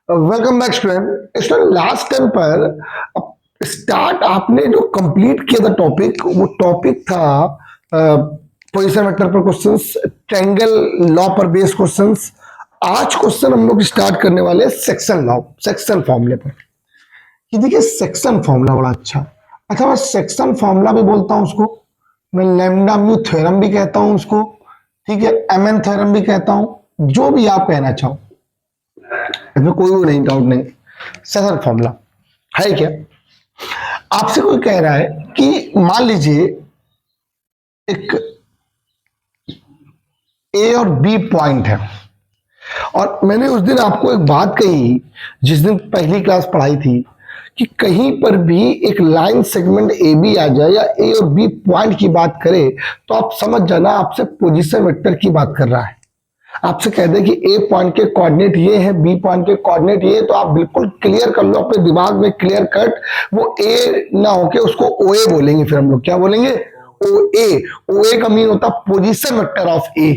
Welcome back student last time पर start आपने जो कंप्लीट किया था टॉपिक, वो टॉपिक था पोजीशन वेक्टर पर क्वेश्चंस, ट्रायंगल लॉ पर बेस्ड क्वेश्चंस। आज क्वेश्चन हम लोग स्टार्ट करने वाले सेक्शन लॉ, सेक्शन फॉर्मूले पर। ये देखिए सेक्शन फॉर्मूला बड़ा अच्छा मैं सेक्शन फॉर्मूला भी बोलता हूं उसको, मैं लैम्डा म्यू थ्योरम भी कहता हूं उसको, ठीक है, एमएन थ्योरम भी कहता हूं, जो भी आप कहना चाहो, इसमें कोई वो नहीं, डाउट नहीं। सेक्शन फॉर्मूला है क्या? आपसे कोई कह रहा है कि मान लीजिए एक ए और बी पॉइंट है, और मैंने उस दिन आपको एक बात कही, जिस दिन पहली क्लास पढ़ाई थी, कि कहीं पर भी एक लाइन सेगमेंट ए बी आ जाए या ए और बी पॉइंट की बात करे तो आप समझ जाना आपसे पोजीशन वेक्टर की बात कर रहा है। आपसे कह दे कि ए पॉइंट के कोऑर्डिनेट ये है, बी पॉइंट के कोऑर्डिनेट ये, तो आप बिल्कुल क्लियर कर लो अपने दिमाग में, क्लियर कट। वो ए ना होके उसको ओ ए बोलेंगे, फिर हम लोग क्या बोलेंगे? ओ ए। ओ ए का मीन होता है पोजीशन वेक्टर ऑफ ए।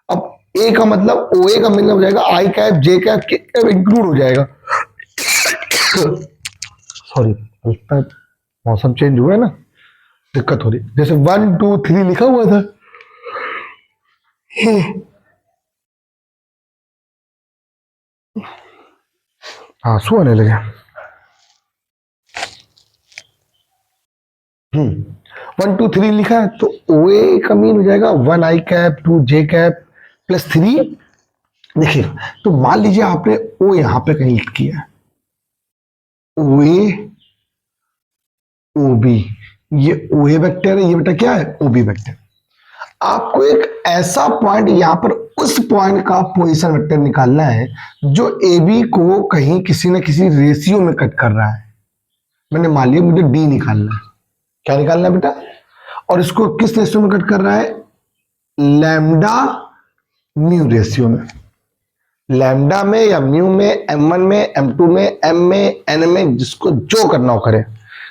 अब ए का मतलब, ओ ए का मतलब हो जाएगा आई कैप जे कैप इंक्लूड हो जाएगा। सॉरी, मौसम चेंज हुआ है ना, दिक्कत हो रही। जैसे 1 2 3 लिखा हुआ था, आंसू आने लगे। 1 2 3 लिखा है तो ओ ए का मीन हो जाएगा 1 आई कैप 2 जे कैप प्लस 3। देखिए, तो मान लीजिए आपने ओ यहां पे कहीं लिख किया है, ओ ए ओ बी, ये ओ ए वेक्टर है, ये बेटा क्या है? O B vector. आपको एक ऐसा पॉइंट यहां पर, उस पॉइंट का पोजीशन वेक्टर निकालना है जो ए बी को कहीं किसी न किसी रेशियो में कट कर रहा है। मैंने मान लिया मुझे डी निकालना है। क्या निकालना है बेटा? और इसको किस रेशियो में कट कर रहा है? लैम्डा म्यू रेशियो में। लैम्डा में या म्यू में, m1 में, m2 में, m में, n में, जिसको जो करना हो करे,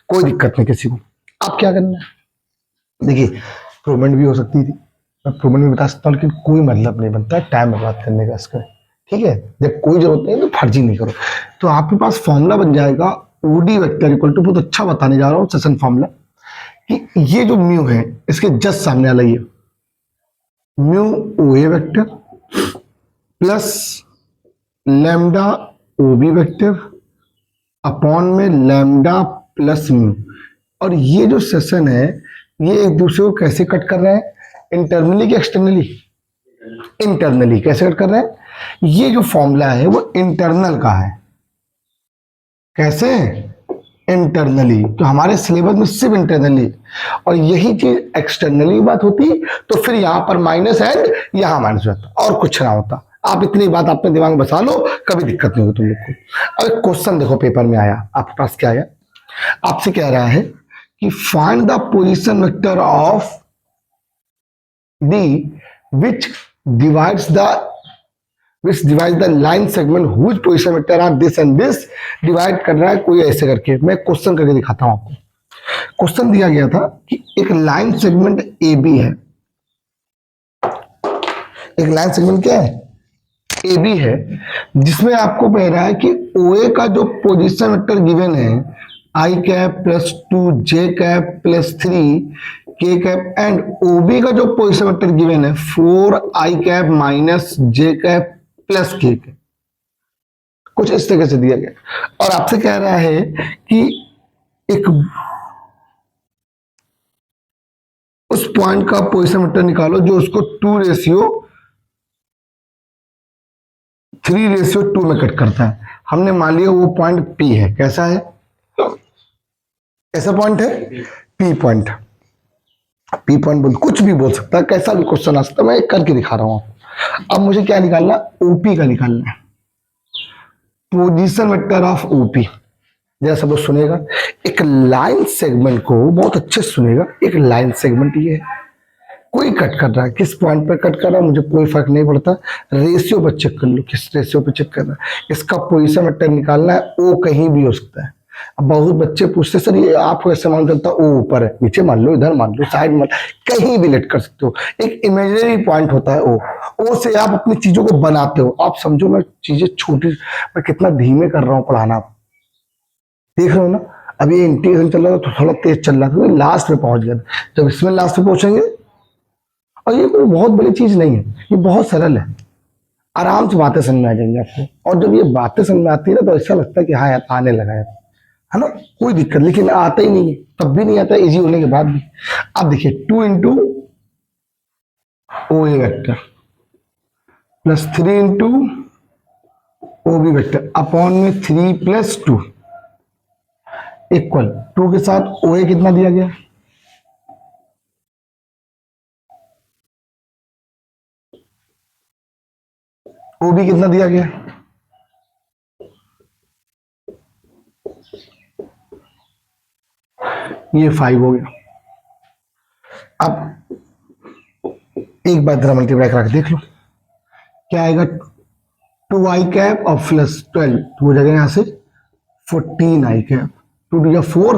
कोई दिक्कत नहीं किसी को। अब क्या करना है? देखिए, प्रूवमेंट भी हो सकती थी, मैं प्रूवमेंट भी बता सकता हूँ, लेकिन कोई मतलब नहीं बनता है टाइम बर्बाद करने का इसका, ठीक है। जब कोई जरूरत नहीं है तो फर्जी नहीं करो। तो आपके पास फॉर्मूला बन जाएगा ओडी वेक्टर इक्वल टू, बहुत अच्छा बताने जा रहा हूँ सेशन फॉर्मूला, कि ये जो म्यू है इसके जस्ट सामने वाला ये mu O A vector plus lambda O B vector upon में लैम्डा प्लस म्यू। और ये जो सेशन है ये एक दूसरे को कैसे कट कर रहे हैं? इंटरनली कि एक्सटर्नली? इंटरनली। कैसे कट कर रहे हैं? ये जो फॉर्मूला है वो इंटरनल का है। कैसे? इंटरनली। तो हमारे सिलेबस में सिर्फ इंटरनली, और यही चीज एक्सटर्नली बात होती तो फिर यहां पर माइनस एंड यहां माइनस होता, और कुछ ना होता। आप इतनी बात अपने दिमाग में बसा लो, कभी दिक्कत नहीं होगी तुम लोग को। अब क्वेश्चन देखो पेपर में आया, आपके पास क्या आया? आपसे कह रहा है कि find the position vector of D which divides the line segment whose position vector are this and this. Divide कर रहा है कोई ऐसे करके, मैं क्वेश्चन करके दिखाता हूं आपको। क्वेश्चन दिया गया था कि एक लाइन सेगमेंट ए बी है, एक लाइन सेगमेंट क्या है? ए बी है, जिसमें आपको कह रहा है कि ओ ए का जो पोजीशन वेक्टर गिवन है आई कैप प्लस 2 जे कैप प्लस 3 के कैप, एंड ओ बी का जो पोजीशन वेक्टर गिवन है 4 आई कैप माइनस जे कैप प्लस के कैप, कुछ इस तरह से दिया गया। और आपसे कह रहा है कि एक उस पॉइंट का पोजीशन वेक्टर निकालो जो उसको 3:2 में कट करता है। हमने मान लिया वो पॉइंट P है। कैसा है? कैसा पॉइंट है? P point. P पॉइंट बोल, कुछ भी बोल सकता है, कैसा भी क्वेश्चन आ सकता है, मैं करके दिखा रहा हूं। अब मुझे क्या निकालना? OP का निकालना है, पोजीशन वेक्टर ऑफ OP। जरा सब लोग सुनेगा, एक लाइन सेगमेंट को बहुत अच्छे से सुनेगा। एक लाइन सेगमेंट ये है, कोई कट कर रहा है, किस पॉइंट पर कट कर रहा है मुझे कोई फर्क नहीं पड़ता, रेशियो पर चेक कर लो, किस रेशियो पर चेक कर रहा है। इसका पोजीशन वेक्टर निकालना है, ओ कहीं भी हो सकता है, अब बहुत बच्चे पूछते सर ये आपको कैसे मालूम चलता, ओ ऊपर है, नीचे मान लो, इधर मान लो, साइड मान, कहीं भी लेट कर सकते हो। एक इमेजिनरी पॉइंट होता है ओ से आप अपनी चीजों को बनाते हो। आप समझो मैं चीजें छोटी, मैं कितना धीमे कर रहा हूँ पढ़ाना, देख रहे हो ना। अब ये इंटीग्रेशन चल रहा था तो थोड़ा तेज चल रहा था, तो लास्ट में पहुंच गया। जब इसमें लास्ट में पहुंचेंगे, और ये कोई बहुत बड़ी चीज नहीं है, ये बहुत सरल है, आराम से बातें समझ में आ जाएंगी आपको। और जब ये बातें समझ में आती है ना तो ऐसा लगता है कि हाँ यार आने लगा है ना, कोई दिक्कत, लेकिन आता ही नहीं है, तब भी नहीं आता इजी होने के बाद भी। अब देखिए 2 into O A vector plus 3 into O B vector upon में 3 प्लस 2 इक्वल 2 के साथ ओ ए कितना दिया गया, ओ बी कितना दिया गया, ये 5 हो गया। अब एक बार जरा मल्टीप्लाई करा के देख लो क्या आएगा, 2i कैप और प्लस 12 तो हो जाएगा यहां से 14i कैप, 2 टू 4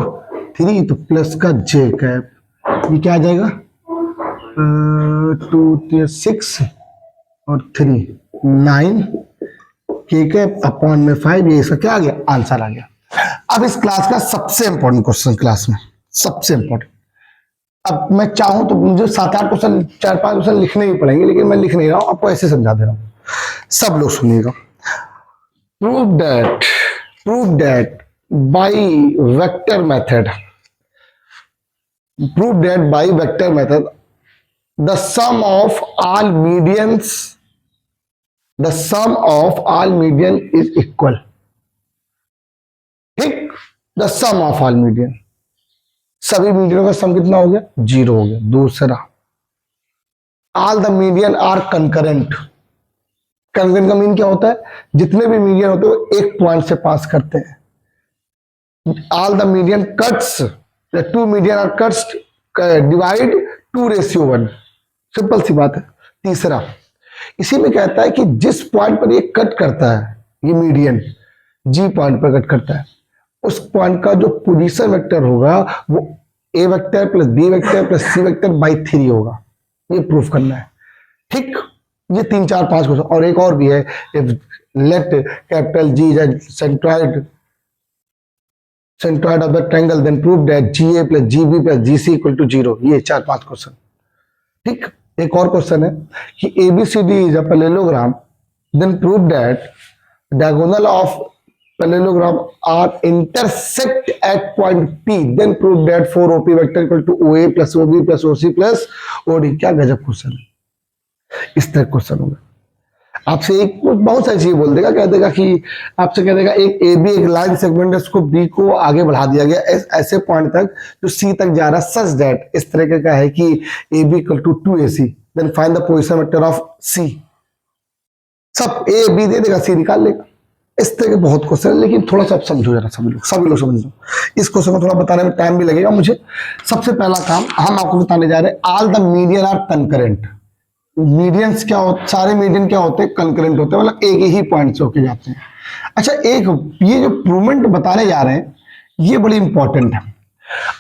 3 तो प्लस का j कैप, ये क्या आ जाएगा 2 6 और 3 9 k कैप अपॉन में 5, ये इसका क्या आ गया, आंसर आ गया। अब इस क्लास का सबसे इंपॉर्टेंट क्वेश्चन, क्लास में सबसे इंपॉर्टेंट, अब मैं चाहूं तो मुझे 7-8 क्वेश्चन 4-5 क्वेश्चन लिखने ही पड़ेंगे, लेकिन मैं लिख नहीं रहा हूं, आपको ऐसे समझा दे रहा हूं, सब लोग सुनिएगा। Prove that by vector method, prove that by vector method the sum of all medians, the sum of all median is equal. ठीक, the sum of all median, सभी मीडियनों का सम कितना हो गया, 0 हो गया। दूसरा, all the median are concurrent, concurrent का मीन क्या होता है, जितने भी मीडियन होते हैं वो एक पॉइंट से पास करते हैं। All the median cuts, the 2 median are cuts divide 2:1, simple सी बात है। तीसरा, इसी में कहता है कि जिस पॉइंट पर ये कट करता है, ये मीडियन जी पॉइंट पर कट करता है, उस पॉइंट का जो पोजीशन वेक्टर होगा वो A vector plus B vector plus C vector by 3 होगा। ये प्रूफ करना है। ठीक, ये 3 4 5 क्वेश्चन, और एक और भी है, let capital G centroid of the triangle then prove that GA plus GB plus GC equal to 0। ये 4-5 क्वेश्चन। ठीक, एक और क्वेश्चन है कि ABCD is a parallelogram then prove that diagonal of parallelogram are intersect at point P then prove that 4OP vector equal to OA plus OB plus OC plus OD। क्या गजब question है, इस तरह question होगा। आपसे एक बहुत सारी चीज बोल देगा, कह देगा कि आपसे कह देगा एक ए बी एक लाइन सेगमेंट है, उसको बी को आगे बढ़ा दिया गया ऐसे पॉइंट तक जो सी तक जा रहा है, सच दैट इस तरह का है कि A B equal to 2AC then find the position vector of C. सब ए बी दे देगा, सी निकाल लेगा। इस तरह के बहुत क्वेश्चन है, लेकिन थोड़ा सा आप समझो जरा, सभी लोग समझ लो। इस क्वेश्चन को थोड़ा बताने में टाइम भी लगेगा मुझे। सबसे पहला काम हम आपको बताने जा रहे हैं, all the median are concurrent. Medians क्या होते, सारे मीडियन क्या होते हैं, कंकरेंट होते हैं, मतलब एक ही पॉइंट से होके जाते हैं। अच्छा, एक ये जो प्रूवमेंट बताने जा रहे हैं ये बड़ी इंपॉर्टेंट है।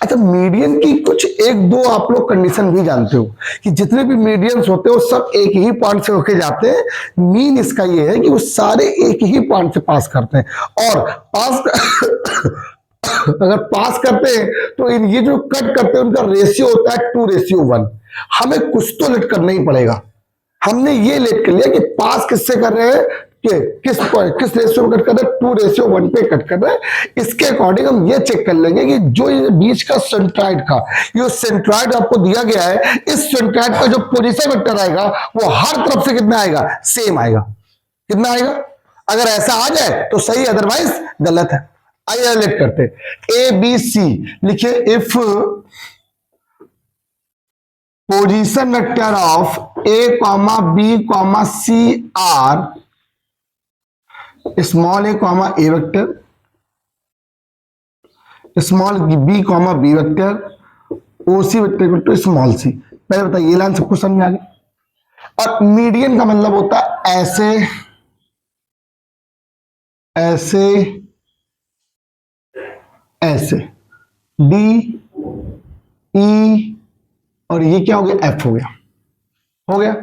अच्छा, मीडियन की कुछ 1-2 आप लोग कंडीशन भी जानते हो कि जितने भी मीडियंस होते हैं वो सब एक ही पॉइंट से होके जाते हैं। मीन इसका ये है कि वो सारे एक ही पॉइंट से पास करते हैं, और अगर पास करते हैं तो इन ये जो कट करते हैं उनका रेशियो होता है 2:1। हमें कुछ तो लेट करना ही पड़ेगा। हमने ये लेट कर लिया कि पास किससे कर रहे हैं, कि किस रेशियो में कट कर रहे हैं, 2:1 पे कट कर रहे हैं। इसके अकॉर्डिंग हम ये चेक कर लेंगे कि जो ये बीच का सेंट्रॉइड का, ये सेंट्रॉइड आपको दिया गया है, इस सेंट्रॉइड का जो पोजीशन वेक्टर आएगा वो हर तरफ से कितना आएगा, सेम आएगा। कितना आएगा, अगर ऐसा आ जाए तो सही, अदरवाइज गलत है। आइए लेट करते, ए बी सी लिखिए, if position vector of A comma B comma C are small a comma a vector, small b comma b vector, OC vector equal to small c. पहले बताइए, ये लाइन सबको समझ में आ गया। और मीडियन का मतलब होता है ऐसे ऐसे ऐसे डी ई और ये क्या हो गया, एफ हो गया, हो गया।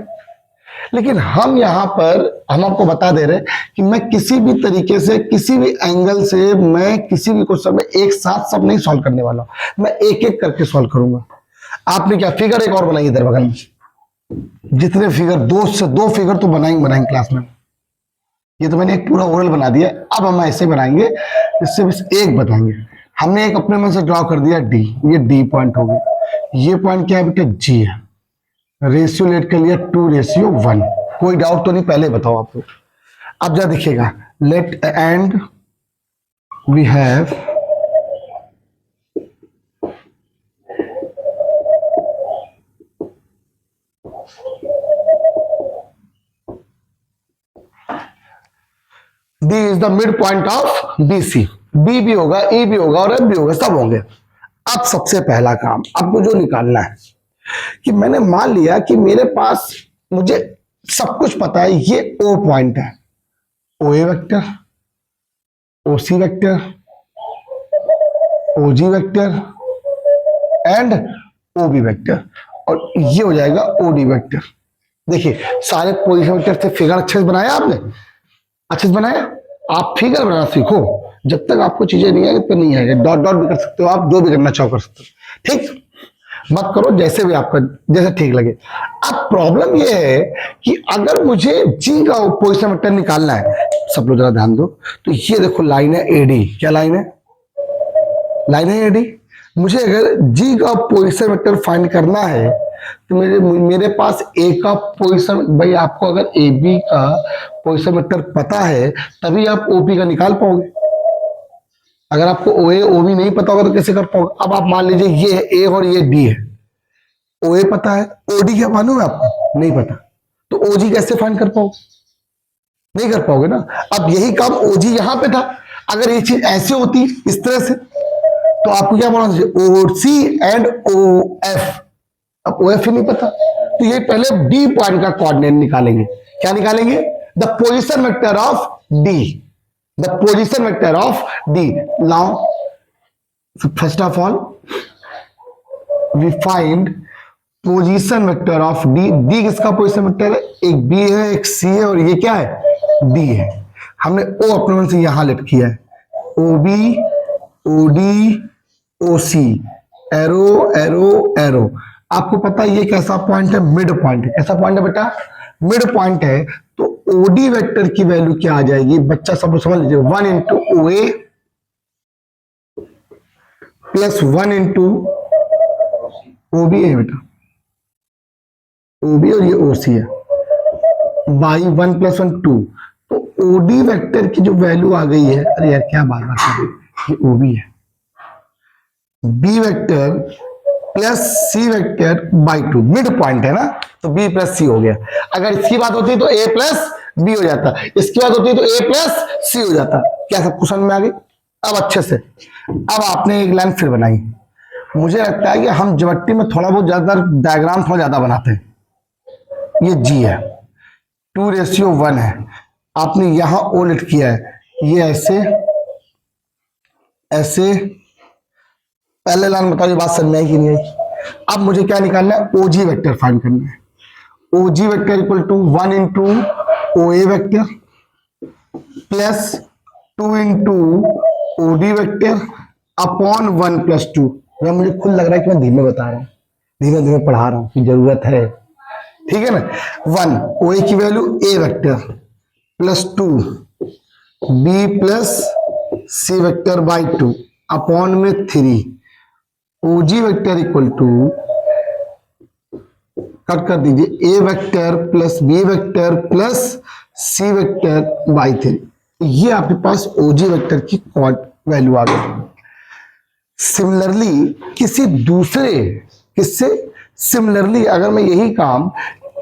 लेकिन हम यहां पर हम आपको बता दे रहे हैं कि मैं किसी भी तरीके से किसी भी एंगल से मैं किसी भी क्वेश्चन में एक साथ सब नहीं सॉल्व करने वाला, मैं एक एक करके सॉल्व करूंगा। आपने क्या फिगर एक और बनाई इधर बगल में, जितने फिगर दो से दो फिगर तो बनाएंगे क्लास में। ये तो मैंने एक पूरा ओरल बना दिया, अब हम ऐसे बनाएंगे, इससे बस एक बताएंगे। हमने एक अपने मन से ड्रॉ कर दिया डी, ये डी पॉइंट हो गया। ये पॉइंट क्या है बेटा, जी है। रेशियो लेट कर लिया 2:1। कोई डाउट तो नहीं, पहले बताओ आप लोग। अब जा दिखेगा, let and we have D is the mid point of BC। B भी होगा, E भी होगा और F भी होगा, सब होंगे। अब सबसे पहला काम आपको जो निकालना है कि मैंने मान लिया कि मेरे पास मुझे सब कुछ पता है, ये O पॉइंट है, OA vector, OC vector, OG vector and OB vector, और ये हो जाएगा OD वेक्टर। देखिए सारे पोजीशन वेक्टर से फिगर अच्छे से बनाया आपने, अच्छे से बनाया। आप फिगर बनाना सीखो, जब तक आपको चीजें नहीं आएगी तो नहीं आएगी। डॉट डॉट भी कर सकते हो आप, जो भी करना चाहो कर सकते हो, ठीक। मत करो, जैसे भी आपका जैसे ठीक लगे। अब प्रॉब्लम ये है कि अगर मुझे जी का पोजीशन वेक्टर निकालना है, सब लोग जरा ध्यान दो, तो ये देखो लाइन है एडी, क्या लाइन है, लाइन है एडी। मुझे अगर जी का पोजीशन वेक्टर फाइंड करना है तो मेरे पास ए का पोजीशन, भाई आपको अगर ए बी का पोजीशन वेक्टर पता है तभी आप ओपी का निकाल पाओगे। अगर आपको ओ ए ओ बी नहीं पता होगा तो कैसे कर पाओगे। अब आप मान लीजिए ये है ए और ये डी है, ओ ए पता है, ओ डी क्या मालूम है आपको, नहीं पता, तो ओ जी कैसे फाइंड कर पाओगे, नहीं कर पाओगे ना। अब यही काम ओ जी यहां पे था, अगर ये चीज ऐसे होती इस तरह से तो आपको क्या बोलना चाहिए, ओ सी एंड ओ एफ। अब ओ एफ ही नहीं पता तो ये पहले डी पॉइंट का कोऑर्डिनेट निकालेंगे। क्या निकालेंगे, the position vector of D, the position vector of D. Now first of all we find position vector of D. D किसका पोजीशन वेक्टर है, एक बी है एक सी है और ये क्या है, डी है। हमने ओ अपने मन से यहां लिख किया है, O B O D O C, arrow arrow arrow. आपको पता है ये कैसा पॉइंट है, मिड पॉइंट है। कैसा पॉइंट है बेटा, मिड पॉइंट है। तो ओडी वेक्टर की वैल्यू क्या आ जाएगी, बच्चा सब समझ लीजिए, 1 इंटू ओ ए प्लस 1 इंटू ओ बी है बेटा, ओ बी और ये ओ सी है, बाई 1 प्लस 1 2। तो ओडी वेक्टर की जो वैल्यू आ गई है, अरे यार क्या बात कर रहे, ये ओ बी है, B vector plus C vector by 2, mid point है ना, तो बी प्लस सी हो गया। अगर इसकी बात होती तो ए प्लस बी हो जाता, इसकी बात होती तो ए प्लस सी हो जाता। क्या सब क्वेश्चन में आ गई। अब अच्छे से, अब आपने एक लाइन फिर बनाई। मुझे लगता है कि हम ज्योमेट्री में थोड़ा बहुत ज्यादा डायग्राम थोड़ा ज्यादा बनाते हैं। ये जी है, 2:1 है, आपने यहां ओ लिख किया है, ये ऐसे ऐसे। पहले लाइन बताइए बात समझ में आई कि नहीं आई। अब मुझे क्या निकालना है, ओजी वेक्टर फाइंड करना है। OG vector equal to 1 into O A vector plus 2 into OD vector upon 1 plus 2। मुझे खुद लग रहा है कि मैं धीमे बता रहा हूं, धीमे धीमे पढ़ा रहा हूं कि जरूरत है, ठीक है ना। 1 ओ ए की value A vector plus 2 B plus C vector by 2 upon में 3 OG vector equal to, cut कर दीजिए, A vector plus B vector plus C vector by 3। ये आपके पास ओजी वेक्टर की वैल्यू आ गई। सिमिलरली किसी दूसरे, किससे, सिमिलरली अगर मैं यही काम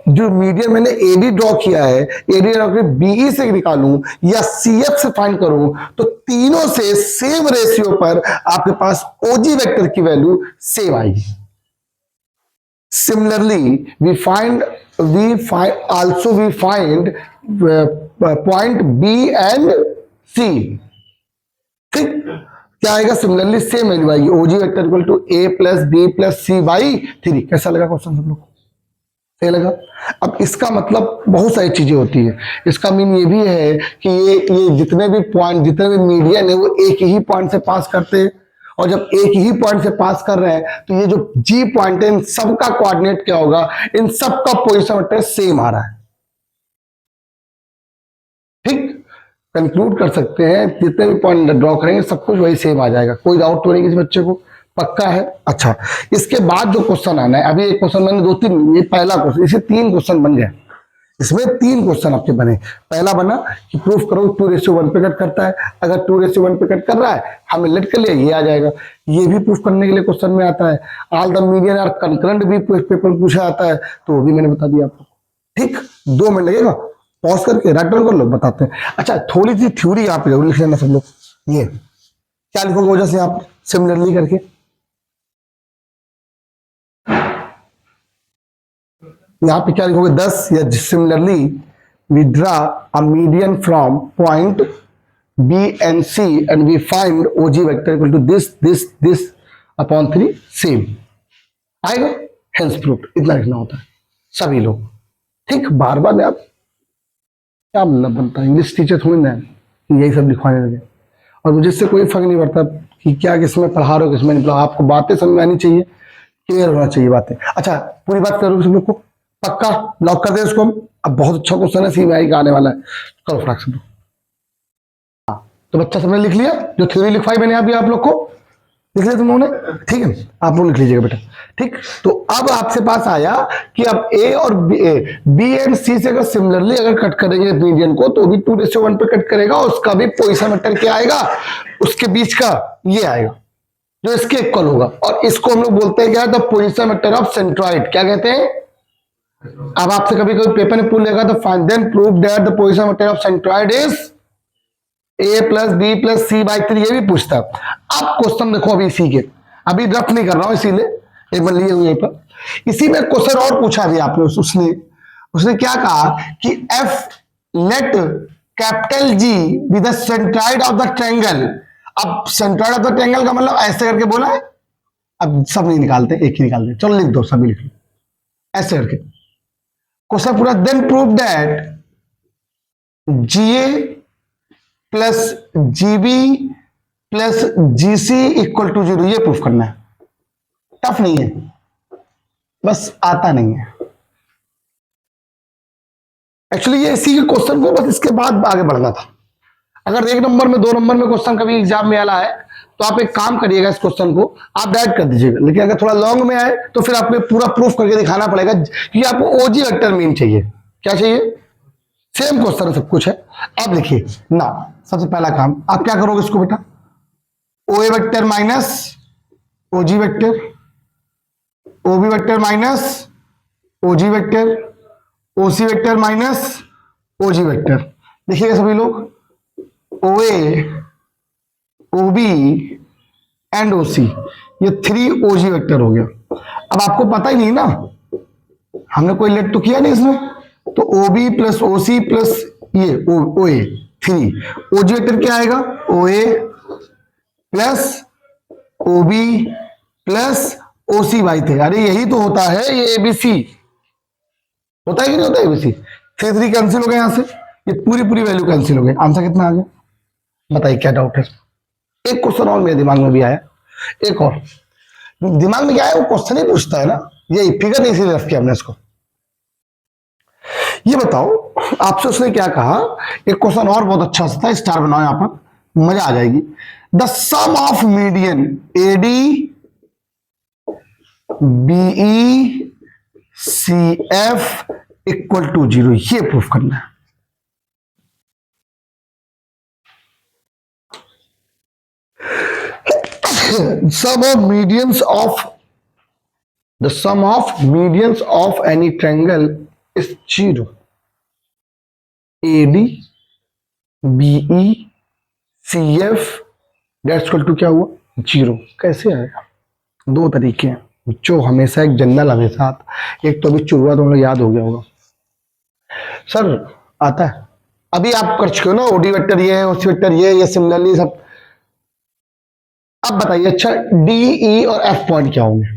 जो मीडियम मैंने एडी ड्रॉ किया है, एडी ड्रॉ के बीई से निकालूं या सीएफ से फाइंड करूं, तो तीनों से सेम रेशियो पर आपके पास ओजी वेक्टर की वैल्यू सेम आएगी। Similarly we find also we find point B and C, ठीक। क्या आएगा, सिमिलरली सेम वैल्यू आएगी, OG vector equal to A plus B plus C by 3। कैसा लगा क्वेश्चन सब लोग, सही लगा। अब इसका मतलब बहुत सारी चीजें होती है, इसका मीन ये भी है कि ये जितने भी पॉइंट, जितने भी मीडियन है वो एक ही पॉइंट से पास करते हैं, और जब एक ही पॉइंट से पास कर रहे हैं तो ये जो जी पॉइंट है इन सबका कोऑर्डिनेट क्या होगा, इन सबका पोजीशन वेक्टर सेम आ रहा है। ठीक, कंक्लूड कर सकते हैं जितने भी पॉइंट ड्रॉ करेंगे सब कुछ वही सेम आ जाएगा, कोई डाउट तो नहीं किसी बच्चे को, पक्का है। अच्छा, इसके बाद जो क्वेश्चन आना है, अभी एक क्वेश्चन मैंने 2-3, ये पहला क्वेश्चन, इसे 3 क्वेश्चन बन गए, इसमें 3 क्वेश्चन आपके बने। पहला बना कि प्रूफ करो 2:1 पे कट करता है, अगर 2:1 पे कट कर रहा है हमें लेट कर लिया, ये आ जाएगा। ये भी प्रूफ करने के लिए क्वेश्चन में आता है। All the median are concurrent भी पेपर पूछा आता है, तो वो भी मैंने बता दिया आपको। ठीक, 2 मिनट लगेगा, पॉज करके राइट डाउन कर लो, बताते हैं। अच्छा, थोड़ी सी थ्योरी यहाँ पे जरूर लिख लेना सब लोग। ये क्या लिखोगे वजह से आप सिमिलरली करके, यहाँ पे क्या लिखोगे 10, या similarly we draw a median from point B and C and we find OG vector equal to this upon 3 same आएगा, हेंस प्रूफ। इतना लिखना होता है सभी लोग। ठीक, बार बार आप क्या मतलब बनता है, इंग्लिश टीचर थोड़ी ना यही सब लिखवाने लगे, और मुझे इससे कोई फर्क नहीं पड़ता कि क्या किसमें पढ़ा रहे हो किसमें नहीं पढ़ा, आपको बातें समझ में आनी चाहिए, क्लियर होना चाहिए बातें। अच्छा, पूरी बात करोगे सब लोग को, पक्का लॉक कर दे इसको हम। अब बहुत अच्छा क्वेश्चन है, सीबीआई का आने वाला है, करो फटाक से। तो बच्चा सबने लिख लिया, जो थ्योरी लिखवाई मैंने अभी आप लोग को, लिख लिया तुम लोगों ने, ठीक है, आप लोग लिख लीजिएगा बेटा। ठीक, तो अब आपसे पास आया कि अब ए और बी एंड सी से अगर सिमिलरली अगर कट करेंगे मीडियन को, तो भी 2:1 पे कट करेगा, उसका भी पोजीशन वेक्टर क्या आएगा, उसके बीच का ये आएगा जो इसके इक्वल होगा, और इसको हम लोग बोलते हैं क्या, the position vector of centroid. क्या कहते हैं, अब आपसे कभी कभी पेपर में पूछ लेगा तो find then prove that the position vector of centroid is A plus B plus C by 3, ये भी पूछता। अब क्वेश्चन देखो, अभी इसी के, अभी रफ नहीं कर रहा हूं इसीलिए एक बार लिए हुए पर। इसी में क्वेश्चन और पूछा भी आपने, उसने क्या कहा कि F late capital ji with the centroid of the triangle. अब सेंट्रॉइड ऑफ द ट्रायंगल का मतलब ऐसे करके बोला है, अब सब नहीं निकालते, एक ही निकालते, चलो लिख दो, सभी लिख लो ऐसे करके क्वेश्चन पूरा। Then prove that GA plus GB plus GC equal to 0, ये प्रूफ करना है। टफ नहीं है, बस आता नहीं है एक्चुअली, ये इसी के क्वेश्चन को बस इसके बाद आगे बढ़ना था। अगर 1 नंबर में 2 नंबर में क्वेश्चन कभी एग्जाम में आला है तो आप एक काम करिएगा, इस क्वेश्चन को आप डायरेक्ट कर दीजिएगा, लेकिन अगर थोड़ा लॉन्ग में आए तो फिर आपको पूरा प्रूफ करके दिखाना पड़ेगा कि आपको ओजी वेक्टर मीन चाहिए। क्या चाहिए, सेम क्वेश्चन सब कुछ है। अब लिखिए ना, सबसे पहला काम आप क्या करोगे इसको बेटा, ओए वेक्टर माइनस ओजी वेक्टर, ओबी वेक्टर माइनस ओजी वेक्टर, ओसी वेक्टर माइनस ओजी वेक्टर। देखिएगा सभी लोग, ओए ओबी एंड ओसी, ये 3 ओजी वेक्टर हो गया। अब आपको पता ही नहीं ना, हमने कोई लेट तो किया नहीं इसमें, तो ओबी प्लस ओसी प्लस ये ओए 3, ओजी वेक्टर क्या आएगा, OA plus OB plus OC by 3। अरे यही तो होता है ये एबीसी, होता है कि नहीं होता एबीसी। 3 कैंसिल हो गए यहां से, ये पूरी वैल्यू कैंसिल हो गई, आंसर कितना आ गया बताइए, क्या डाउट है। एक क्वेश्चन और मेरे दिमाग में भी आया, एक और दिमाग में क्या आया, वो क्वेश्चन ही पूछता है ना, यही फिगर नहीं इसीलिए रख किया हमने इसको। ये बताओ आपसे उसने क्या कहा, एक क्वेश्चन और बहुत अच्छा था, स्टार बनाओ यहां पर, मजा आ जाएगी। The sum of median AD BE C F equal to 0, ये प्रूफ करना है। sum of medians of the sum of medians of any triangle is 0. AD BE CF that's equal to क्या हुआ 0। कैसे आएगा, 2 तरीके हैं जो हमेशा एक जनरल हमेशा आता, एक तो अभी शुरुआत तो याद हो गया होगा सर, आता है अभी आप कर चुके हो ना, ओडी वेक्टर ये है, ओसी वेक्टर ये सिमिलरली सब अब बताइए, अच्छा डी ई और एफ पॉइंट क्या होंगे?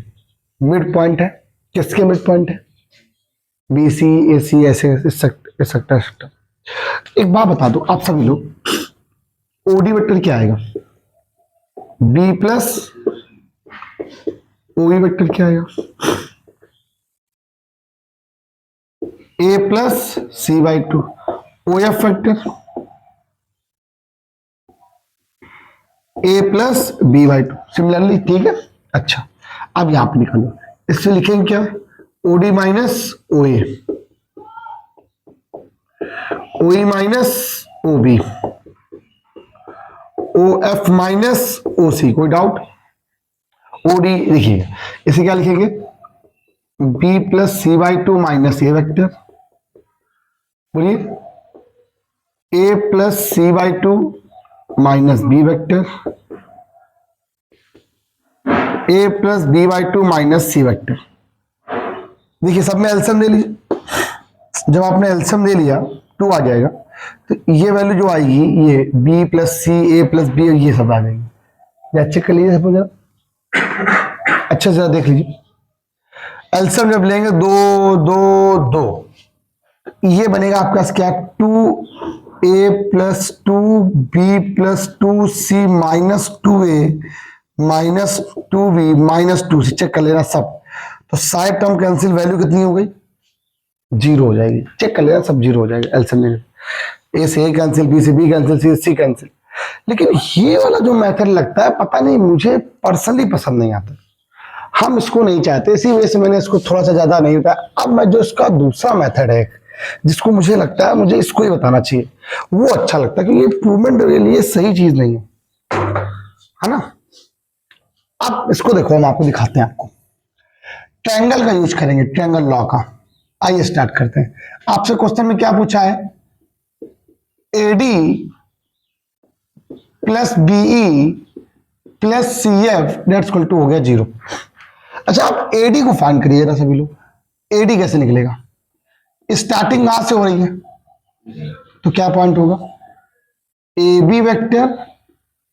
मिड पॉइंट है, किसके मिड पॉइंट है? बी सी ए सी, ऐसे एक्सेट्रा। एक बात बता दो आप सभी लोग, ओडी वेक्टर क्या आएगा? बी प्लस ओई वेक्टर क्या आएगा? A plus C by two. O F vector A plus B by two, similarly, ठीक है। अच्छा, अब यहां पर निकालो, इससे लिखेंगे क्या? OD minus O A, OE minus O B, O F minus O C. कोई डाउट? ओडी लिखिएगा, इसे क्या लिखेंगे? B plus C by two minus A vector, बोलिए, A plus C by two minus B vector, A plus B by two minus C vector. देखिए सब में LCM ले लीजिए, जब आपने एलसीएम ले लिया 2 आ जाएगा, तो ये वैल्यू जो आएगी ये बी प्लस सी, ए प्लस बी, ये सब आ जाएगी। चेक कर लीजिए सब, अच्छा जरा देख लीजिए, एलसीएम जब लेंगे 2 2 2, ये बनेगा आपका क्या? 2a प्लस 2b प्लस 2c minus 2a minus 2b minus 2c। Check कर लेना सब, तो साइड टर्म कैंसिल, वैल्यू कितनी हो गई? 0 हो जाएगी। चेक कर लेना, सब 0 हो जाएगा एलसीएम लेने। ए से ए कैंसिल, बी से बी कैंसिल, सी से सी कैंसिल। लेकिन ये वाला जो मेथड लगता है, पता नहीं मुझे पर्सनली पसंद नहीं आता, हम इसको नहीं चाहते, इसी वजह से मैंने इसको थोड़ा सा ज्यादा नहीं बताया। अब मैं जो इसका दूसरा मेथड है जिसको मुझे लगता है मुझे इसको ही बताना चाहिए, वो अच्छा लगता है, क्योंकि इंप्रूवमेंट के लिए सही चीज नहीं है ना। अब इसको देखो, हम आपको दिखाते हैं, आपको ट्रायंगल का यूज करेंगे, ट्रायंगल लॉ का। आइए स्टार्ट करते हैं। आपसे क्वेश्चन में क्या पूछा है? AD plus BE plus C F that's equal to हो गया 0। अच्छा, आप एडी को फाइंड करिए ना सभी लोग। एडी कैसे निकलेगा? स्टार्टिंग कहां से हो रही है, तो क्या पॉइंट होगा? A B vector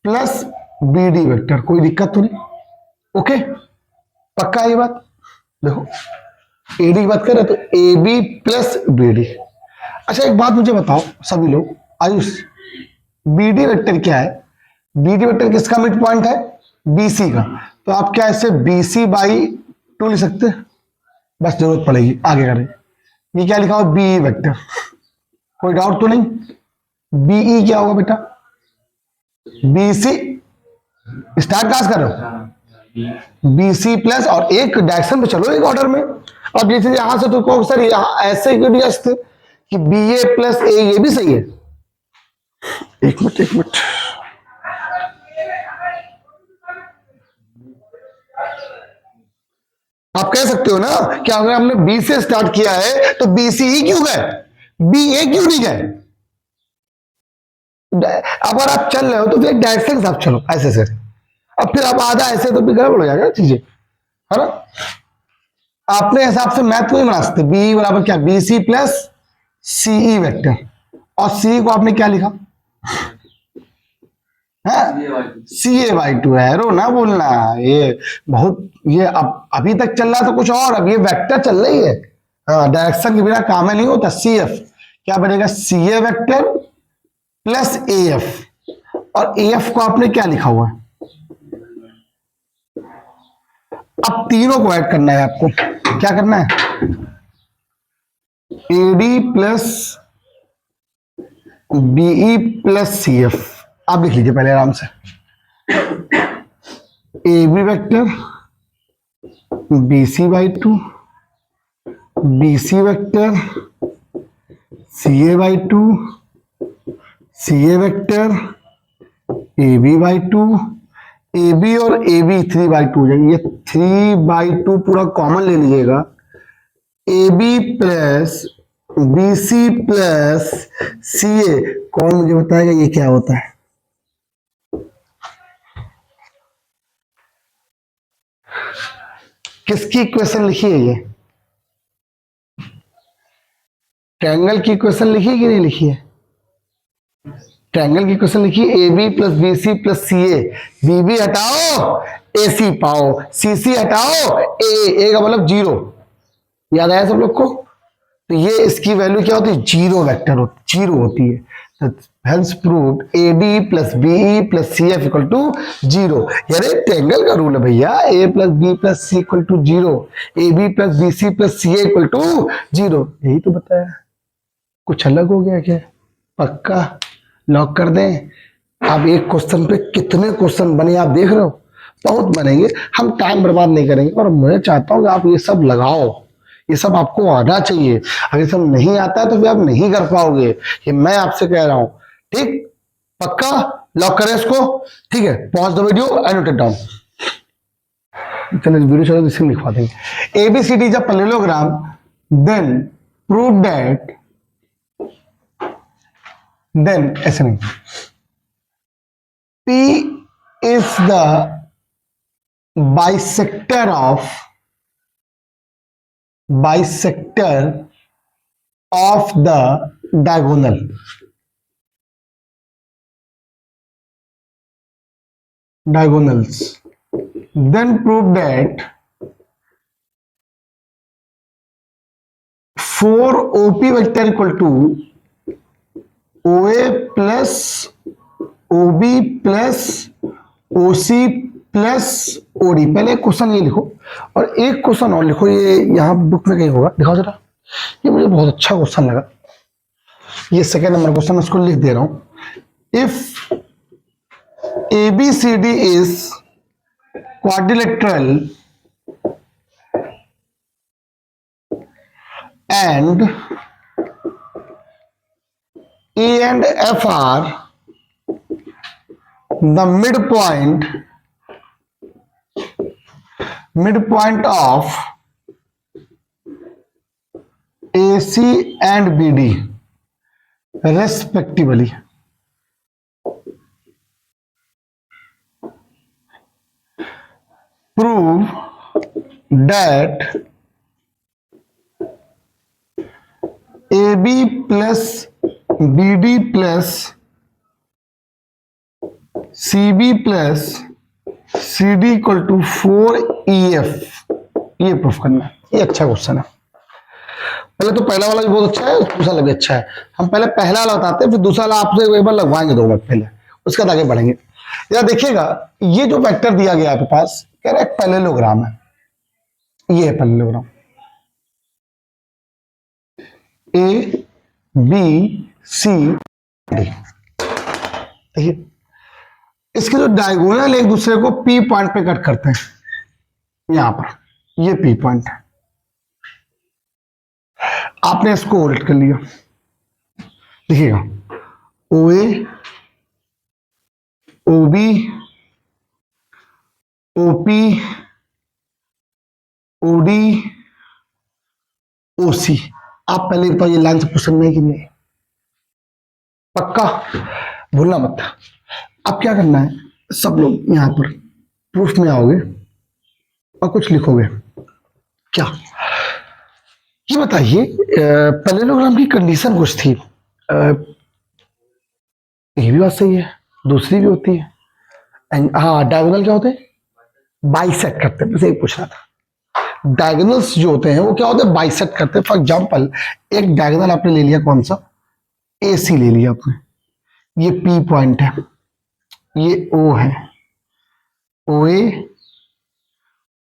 plus B D vector. कोई दिक्कत तो नहीं? ओके, पक्का ये बात? देखो, एडी की बात कर रहे तो A B plus B D. अच्छा एक बात मुझे बताओ सभी लोग, आयुष, बी डी वेक्टर क्या है? बी डी वेक्टर किसका मिड पॉइंट है? बीसी का। तो आप क्या ऐसे बीसी बाई 2 लिख सकते हैं? बस जरूरत पड़ेगी आगे करें। ये क्या लिखा हो? B vector. कोई डाउट तो नहीं? बीई क्या होगा बेटा? बीसी, स्टार्ट क्लास करो, बीसी प्लस, और एक डायरेक्शन पे चलो, एक ऑर्डर में। अब जैसे यहां से तो कहो सर यहां ऐसे क्यों नहीं सकते कि बी ए प्लस ए, ये भी सही है। एक मिनट एक मिनट, आप कह सकते हो ना कि अगर हमने बी से स्टार्ट किया है तो बी सी ही क्यों गए, बी ए क्यों नहीं गए? अगर आप चल रहे हो तो फिर डायरेक्शन आप चलो ऐसे से, अब फिर आप आधा ऐसे तो फिर गड़बड़ हो जाएगा चीजें, है ना। अपने हिसाब से मैथ को ही बना सकते, बी बराबर क्या? बी सी प्लस सी ई वेक्टर, और सी को आपने क्या लिखा है? सी ए बाई टू है। रो ना बोलना, ये बहुत, ये अब अभी तक चल रहा तो कुछ और, अब ये वेक्टर चल रही है। हाँ, डायरेक्शन के बिना काम नहीं होता। सी एफ क्या बनेगा? सी A vector plus A F, और ए एफ को आपने क्या लिखा हुआ है? अब तीनों को ऐड करना है आपको। क्या करना है? AD plus BE plus C F. आप लिख लीजिए पहले आराम से, A B vector B C by two, B C vector C A by two, C A vector A B by two, A B और ए बी 3/2 हो जाएगी। ये 3/2 पूरा कॉमन ले लीजिएगा। A B plus B C plus C A, कौन मुझे बताएगा ये क्या होता है? किसकी इक्वेशन लिखी है? ये ट्रायंगल की इक्वेशन लिखी है कि नहीं लिखी है? ट्रायंगल की क्वेश्चन लिखिए, A B plus B C plus C A, B B हटाओ ए सी पाओ, सी सी हटाओ ए का मतलब जीरो। याद आया सब लोग को? तो ये इसकी वैल्यू क्या होती है? जीरो वेक्टर होती, जीरो होती है। Hence proved A D plus B E plus C F equal to zero. यानी ट्रायंगल का रूल है भैया, A plus B plus C equal to zero, A B plus B C plus C A equal to zero. यही तो बताया, कुछ अलग हो गया क्या? पक्का लॉक कर दें? अब एक क्वेश्चन पे कितने क्वेश्चन बने आप देख रहे हो, बहुत बनेंगे। हम टाइम बर्बाद नहीं करेंगे और मैं चाहता हूं कि आप ये सब लगाओ, ये सब आपको आना चाहिए। अगर सब नहीं आता है तो फिर आप नहीं कर पाओगे, ये मैं आपसे कह रहा हूं। ठीक, पक्का लॉक करें इसको? ठीक है, pause the video and note it down. चलिए वीडियो चलो इसी में लिखवा देंगे। ABCD is a parallelogram, then prove that, then ऐसे नहीं, P is the bisector of the diagonals. Then prove that 4OP vector equal to OA plus OB plus OC plus OD। पहले एक क्वेश्चन ये लिखो और एक क्वेश्चन और लिखो, ये यहां बुक में कहीं होगा, दिखाओ जरा। ये मुझे बहुत अच्छा क्वेश्चन लगा, ये सेकेंड नंबर क्वेश्चन, इसको लिख दे रहा हूं। If ABCD is quadrilateral and E and F are the midpoint of AC and BD respectively. Prove that AB plus BD plus CB plus CD equal to 4EF। ये proof करना है, ये अच्छा question है। पहले तो पहला वाला भी बहुत अच्छा है, दूसरा वाला भी अच्छा है। हम पहले पहला वाला बताते हैं, फिर दूसरा वाला आपसे एक बार लगवाएंगे 2 मिनट पहले, उसके बाद आगे बढ़ेंगे। यार देखिएगा, ये जो वेक्टर दिया गया आपके पास, कह रहा है पैरेललोग्राम है, ये है parallelogram A B C D. देखिए इसके जो डायगोनल एक दूसरे को पी पॉइंट पे कट करते हैं, यहां पर ये पी पॉइंट है, आपने इसको उल्ट कर लिया। देखिएगा O A O B O P O D O C. आप पहले तो ये लाइन से पसंद नहीं की नहीं, पक्का भूलना मत। अब क्या करना है, सब लोग यहां पर प्रूफ में आओगे और कुछ लिखोगे। क्या ये बताइए, पैरेललोग्राम की कंडीशन कुछ थी, ये भी बात सही है, दूसरी भी होती है। हाँ, डायगोनल क्या होते हैं? बाइसेक्ट करते हैं। बस यही पूछ रहा था, डायगोनल्स जो होते हैं वो क्या होते हैं? बाइसेक्ट करते हैं। फॉर एग्जांपल एक डायगोनल आपने ले लिया, कौन सा? AC ले लिया आपने, ये P पॉइंट है, ये O है, OA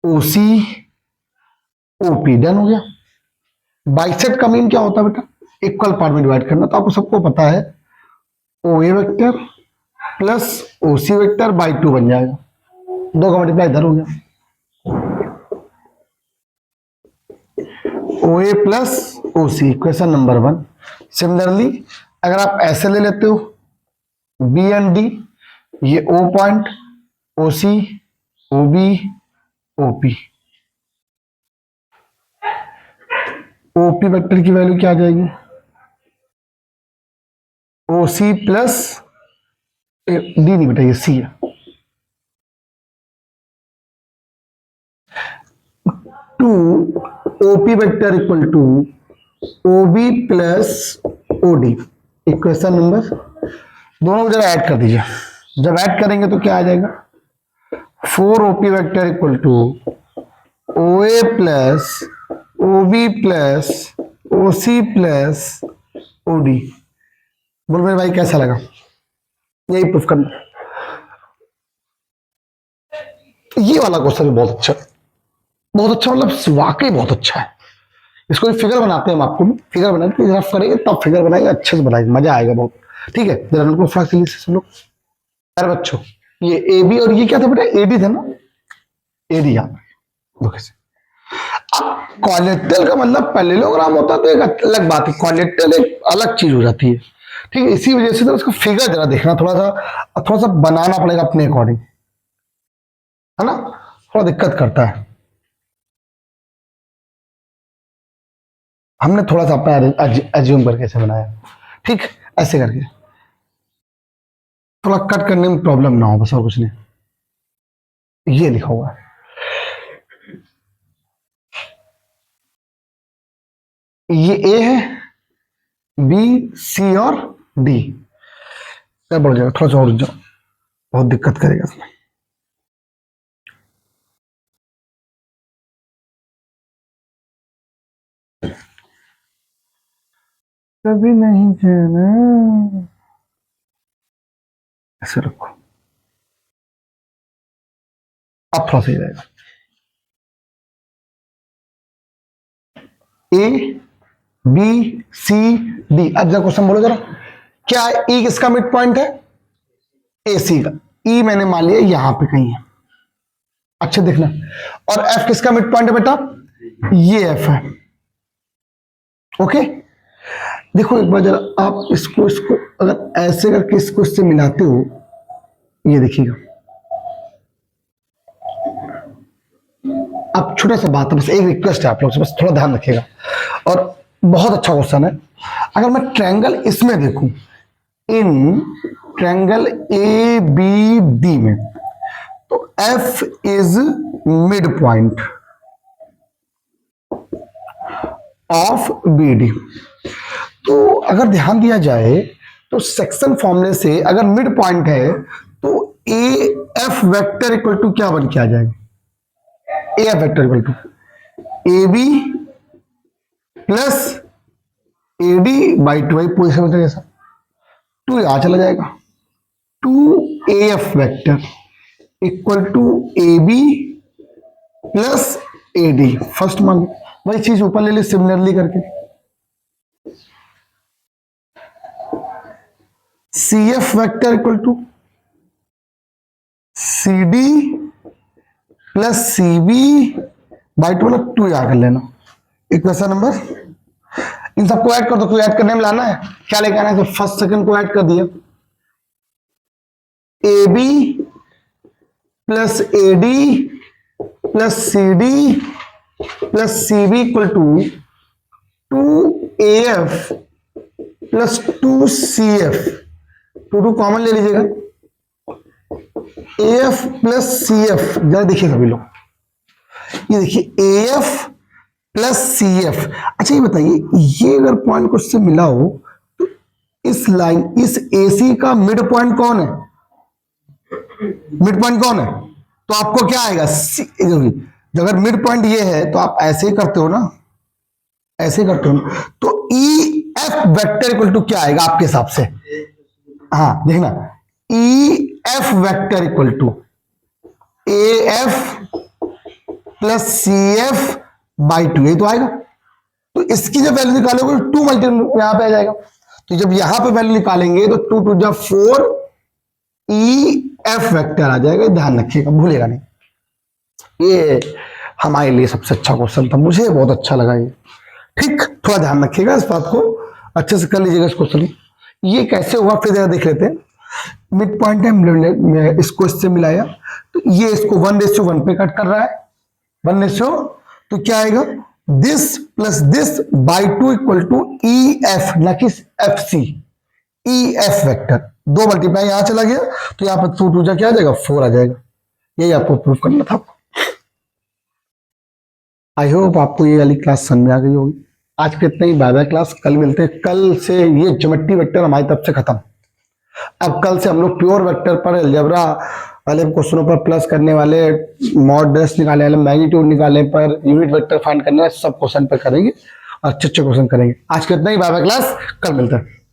OC OP, डन हो गया। बाइसेक्ट का मीन क्या होता है बेटा? इक्वल पार्ट में डिवाइड करना। तो आपको सबको पता है OA vector plus OC vector by 2 बन जाएगा, 2 का मल्टीप्लाई इधर हो गया, OA plus OC, question number 1। Similarly अगर आप ऐसे ले लेते हो B एंड D, ये O point OC OB OP, OP vector की वैल्यू क्या आ जाएगी? OC प्लस D नहीं बेटा, ये C है, 2 OP vector equal to OB plus OD, equation number दोनों को जरा ऐड कर दीजिए। जब ऐड करेंगे तो क्या आ जाएगा, 4OP vector equal to OA plus OB plus OC plus OD। बोल मेरे भाई कैसा लगा, यही प्रूफ करना। ये वाला क्वेश्चन भी बहुत अच्छा, बहुत अच्छा, मतलब वाकई बहुत अच्छा है। इसको फिगर बनाते हैं हम, आपको फिगर बना के रफ करेंगे तब फिगर बनाएंगे, अच्छे से बनाएंगे, मजा आएगा बहुत। ठीक है, जरा उनको फ्लक्स से लोग। यार बच्चों ये ए बी और ये क्या था बेटा, एडी था ना, एडी। यहाँ क्वाड्रेटल का मतलब पैरेललोग्राम होता तो एक अलग बात है, क्वाड्रेटल एक अलग चीज हो जाती है। ठीक है, इसी वजह से तो उसका फिगर जरा देखना, थोड़ा सा बनाना पड़ेगा अपने अकॉर्डिंग, है ना, थोड़ा दिक्कत करता है। हमने थोड़ा सा अपना एज्यूम करके ऐसे बनाया, ठीक, ऐसे करके थोड़ा कट करने में प्रॉब्लम ना हो, बस और कुछ नहीं। ये लिखा हुआ है, ये ए है, बी सी और डी। क्या बढ़ जाएगा, थोड़ा सा और जाओ, बहुत दिक्कत करेगा इसमें। कभी नहीं जाना, ऐसे रखो, अब थोड़ा सही रहेगा। A B C D. अब जरा क्वेश्चन बोलो जरा, क्या ई किसका मिड पॉइंट है, ए सी का। ई मैंने मान लिया यहां पे कहीं है, अच्छे देखना। और एफ किसका मिड पॉइंट है बेटा, ये एफ है। ओके, देखो एक बार जरा आप इसको अगर ऐसे करके इससे मिलाते हो, ये देखिएगा। अब छोटा सा बात है, बस एक रिक्वेस्ट है आप लोग से, बस थोड़ा ध्यान रखिएगा। और बहुत अच्छा क्वेश्चन है। अगर मैं ट्रायंगल इसमें देखूं, इन ट्रायंगल ए बी डी में, तो F is mid point of B D. तो अगर ध्यान दिया जाए तो सेक्शन फॉर्मूले से अगर मिड पॉइंट है तो A F vector equal to क्या बन के आ जाएगा, A F vector equal to A B plus A D by 2 position जैसा, 2 यहां चला जाएगा, 2 A F vector equal to A B plus A D. First मान वही चीज ऊपर ले ली सिमिलरली करके, C F vector equal to C D plus C B by 2, मतलब 2 याद कर लेना। इक्वेशन नंबर, इन सबको ऐड कर दो, कोई ऐड करने में लाना है, क्या लेके आना है, तो फर्स्ट सेकंड को ऐड कर दिया, A B plus A D plus C D plus C B equal to 2 A F plus 2 C F, 2 common ले लीजिएगा, A F plus C F. जरा देखिए सभी लोग, ये देखिए A F plus C F. अच्छा ये बताइए, ये अगर पॉइंट को इससे मिला हो तो इस लाइन, इस एसी का मिड पॉइंट कौन है, मिड पॉइंट कौन है, तो आपको क्या आएगा, अगर मिड पॉइंट ये है तो आप ऐसे ही करते हो ना, ऐसे करते हो ना, तो E F vector equal to क्या आएगा आपके हिसाब से, हाँ देखना, E F vector equal to A F plus C F by 2, ये तो आएगा। तो इसकी जब वैल्यू निकालोगे 2 मल्टीपल यहां पे आ जाएगा, तो जब यहां पे वैल्यू निकालेंगे तो 2 टू जा 4 ई एफ वेक्टर आ जाएगा, ध्यान रखिएगा, भूलेगा नहीं। ये हमारे लिए सबसे अच्छा क्वेश्चन था, मुझे बहुत अच्छा लगा ये। ठीक, थोड़ा ध्यान रखिएगा इस बात को, अच्छे से कर लीजिएगा इस क्वेश्चन। ये कैसे हुआ फिर जरा देख लेते हैं। मिड पॉइंट है, इसको इससे मिलाया तो ये इसको 1:1 पे कट कर रहा है, 1:, तो क्या आएगा, this plus this by 2 equal to E F, ना कि F C, E F vector. 2 multiply यहां चला गया तो यहां पर 2 2 जा क्या आ जाएगा, 4 आ जाएगा। यही आपको प्रूफ करना था। आई होप आपको ये वाली क्लास समझ आ गई होगी। आज के इतना ही, बाय बाय क्लास, कल मिलते हैं। कल से ये ज्योमेट्री वेक्टर हमारी तरफ से खत्म। अब कल से हम लोग प्योर वेक्टर पर, अलजेब्रा वाले क्वेश्चनों पर, प्लस करने वाले, मॉड्यूलस निकालने वाले, मैग्नीट्यूड निकालने पर, यूनिट वेक्टर फाइंड करने वाले सब क्वेश्चन पर करेंगे और अच्छे अच्छे क्वेश्चन करेंगे। आज कितना ही, बाय बाय क्लास, कल मिलते हैं।